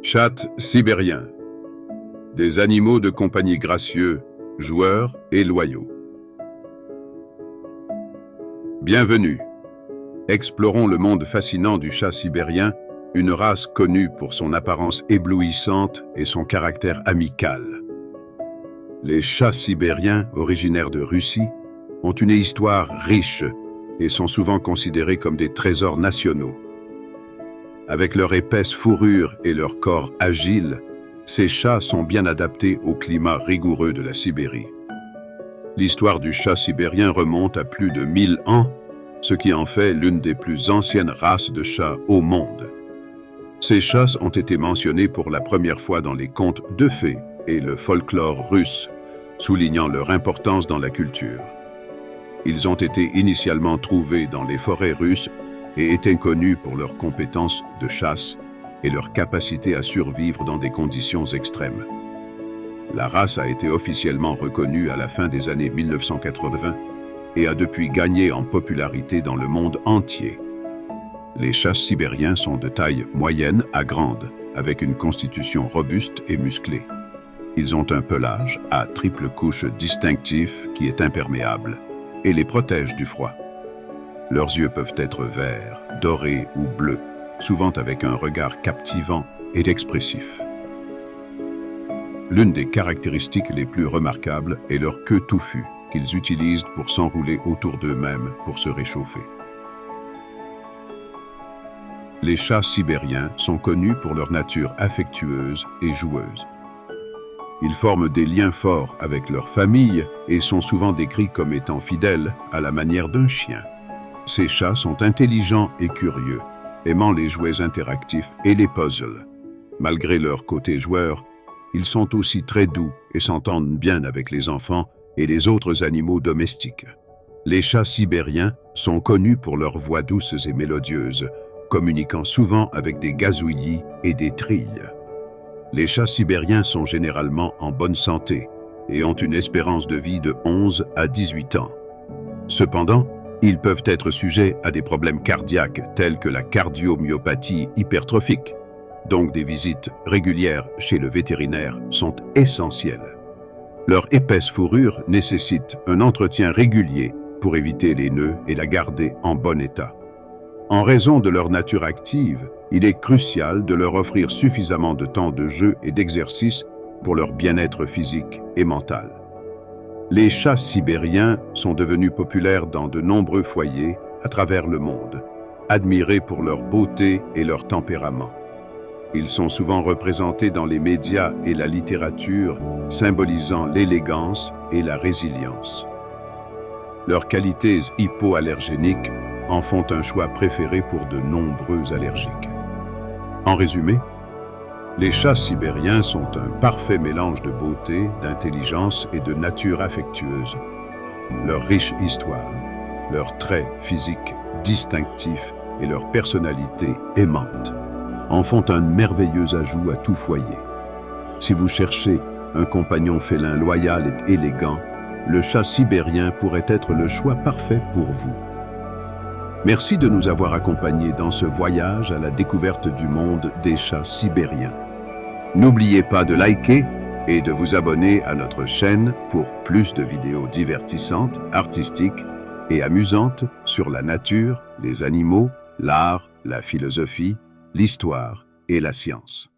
Chats sibériens. Des animaux de compagnie gracieux, joueurs et loyaux. Bienvenue. Explorons le monde fascinant du chat sibérien, une race connue pour son apparence éblouissante et son caractère amical. Les chats sibériens, originaires de Russie, ont une histoire riche et sont souvent considérés comme des trésors nationaux. Avec leur épaisse fourrure et leur corps agile, ces chats sont bien adaptés au climat rigoureux de la Sibérie. L'histoire du chat sibérien remonte à plus de 1000 ans, ce qui en fait l'une des plus anciennes races de chats au monde. Ces chats ont été mentionnés pour la première fois dans les contes de fées et le folklore russe, soulignant leur importance dans la culture. Ils ont été initialement trouvés dans les forêts russes et étaient connus pour leurs compétences de chasse et leur capacité à survivre dans des conditions extrêmes. La race a été officiellement reconnue à la fin des années 1980 et a depuis gagné en popularité dans le monde entier. Les chats sibériens sont de taille moyenne à grande, avec une constitution robuste et musclée. Ils ont un pelage à triple couche distinctif qui est imperméable et les protège du froid. Leurs yeux peuvent être verts, dorés ou bleus, souvent avec un regard captivant et expressif. L'une des caractéristiques les plus remarquables est leur queue touffue, qu'ils utilisent pour s'enrouler autour d'eux-mêmes pour se réchauffer. Les chats sibériens sont connus pour leur nature affectueuse et joueuse. Ils forment des liens forts avec leur famille et sont souvent décrits comme étant fidèles à la manière d'un chien. Ces chats sont intelligents et curieux, aimant les jouets interactifs et les puzzles. Malgré leur côté joueur, ils sont aussi très doux et s'entendent bien avec les enfants et les autres animaux domestiques. Les chats sibériens sont connus pour leurs voix douces et mélodieuses, communiquant souvent avec des gazouillis et des trilles. Les chats sibériens sont généralement en bonne santé et ont une espérance de vie de 11 à 18 ans. Cependant, ils peuvent être sujets à des problèmes cardiaques tels que la cardiomyopathie hypertrophique, donc des visites régulières chez le vétérinaire sont essentielles. Leur épaisse fourrure nécessite un entretien régulier pour éviter les nœuds et la garder en bon état. En raison de leur nature active, il est crucial de leur offrir suffisamment de temps de jeu et d'exercice pour leur bien-être physique et mental. Les chats sibériens sont devenus populaires dans de nombreux foyers à travers le monde, admirés pour leur beauté et leur tempérament. Ils sont souvent représentés dans les médias et la littérature, symbolisant l'élégance et la résilience. Leurs qualités hypoallergéniques en font un choix préféré pour de nombreux allergiques. En résumé, les chats sibériens sont un parfait mélange de beauté, d'intelligence et de nature affectueuse. Leur riche histoire, leurs traits physiques distinctifs et leur personnalité aimante en font un merveilleux ajout à tout foyer. Si vous cherchez un compagnon félin loyal et élégant, le chat sibérien pourrait être le choix parfait pour vous. Merci de nous avoir accompagnés dans ce voyage à la découverte du monde des chats sibériens. N'oubliez pas de liker et de vous abonner à notre chaîne pour plus de vidéos divertissantes, artistiques et amusantes sur la nature, les animaux, l'art, la philosophie, l'histoire et la science.